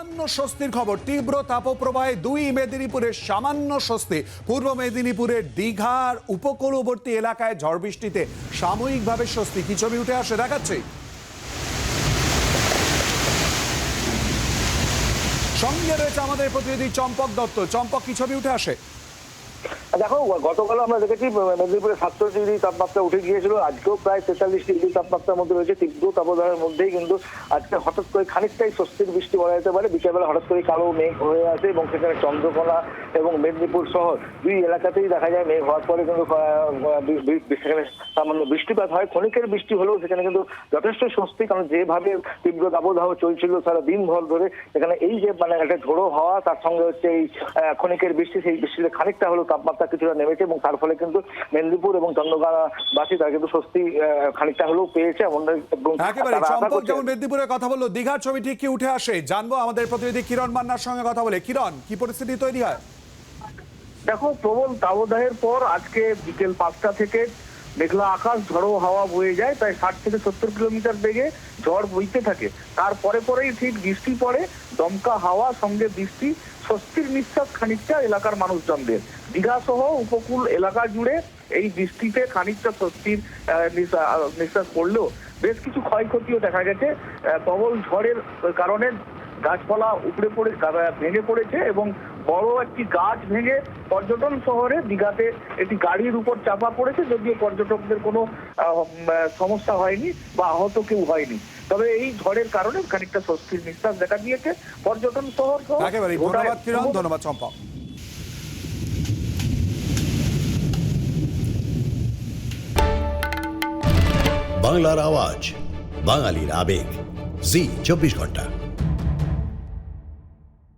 সামান্য স্বস্তির খবর। তীব্র তাপপ্রবাহে দুই মেদিনীপুরে সামান্য স্বস্তি। পূর্ব মেদিনীপুরের দীঘার উপকূলবর্তী এলাকায় ঝড় বৃষ্টিতে সাময়িকভাবে স্বস্তি। কি ছবি উঠে আসে দেখাচ্ছে। সঙ্গে রয়েছে আমাদের প্রতিনিধি চম্পক দত্ত। চম্পক, কি ছবি উঠে আসে? দেখো, গতকাল আমরা দেখেছি মেদিনীপুরে 47 ডিগ্রি তাপমাত্রা উঠে গিয়েছিল। আজকেও প্রায় 43 ডিগ্রি তাপমাত্রার মধ্যে রয়েছে। তীব্র তাপদাহের মধ্যেই কিন্তু আজকে হঠাৎ করে খানিকটাই স্বস্তির বৃষ্টি বলা যেতে পারে। বিকেলবেলা হঠাৎ করে কালো মেঘ হয়ে আসে এবং সেখানে চন্দ্রকোনা এবং মেদিনীপুর শহর দুই এলাকাতেই দেখা যায় মেঘ হওয়ার পরে কিন্তু সেখানে সামান্য বৃষ্টিপাত হয়। ক্ষণিকের বৃষ্টি হলেও সেখানে কিন্তু যথেষ্ট স্বস্তি, কারণ যেভাবে তীব্র দাবদাহ চলছিল সারা দিনভর ধরে, এখানে এই যে একটা ঝোড়ো হওয়া তার সঙ্গে হচ্ছে এই ক্ষণিকের বৃষ্টি, সেই বৃষ্টিতে খানিকটা হলেও তাপমাত্রা কিছুটা নেমেছে এবং তার ফলে কিন্তু মেদিনীপুর এবং চন্দ্রকোনাবাসী তারা কিন্তু স্বস্তি খানিকটা হলেও পেয়েছে। একেবারে চম্পক যেমন মেদিনীপুরের কথা বললো, দীঘার ছবি ঠিক কি উঠে আসে জানবো আমাদের প্রতিনিধি কিরণ মান্নার সঙ্গে কথা বলে। কিরণ, কি পরিস্থিতি তৈরি হয়? দেখো, প্রবল দাবদাহের পর আজকে বিকেল 5টা থেকে মেঘলা আকাশ, ঝড়ো হাওয়া বয়ে যায়। প্রায় 60 থেকে 70 কিলোমিটার বেগে ঝড় বইতে থাকে। তারপরে পরেই ঠিক বৃষ্টি পড়ে, দমকা হাওয়া সঙ্গে বৃষ্টি। স্বস্তির নিঃশ্বাস খানিকটা এলাকার মানুষজনদের। দীঘা সহ উপকূল এলাকা জুড়ে এই বৃষ্টিতে খানিকটা স্বস্তির নিঃশ্বাস পড়লেও বেশ কিছু ক্ষয়ক্ষতিও দেখা গেছে। প্রবল ঝড়ের কারণে গাছপালা উপড়ে পড়ে ভেঙে পড়েছে এবং বড় একটি গাছ ভেঙে পর্যটন শহরে দীঘাতে একটি গাড়ির উপর চাপা পড়েছে। যদিও পর্যটকদের কোনো সমস্যা হয়নি বা আহত কেউ হয়নি, তবে এই ঝড়ের কারণে খানিকটা স্বস্তির নিঃশ্বাস দেখা দিয়েছে পর্যটন শহর। একেবারে ধন্যবাদ কিরণ, ধন্যবাদ চম্পক। বাংলার আওয়াজ, বাঙালির আবেগ, জি 24 ঘন্টা।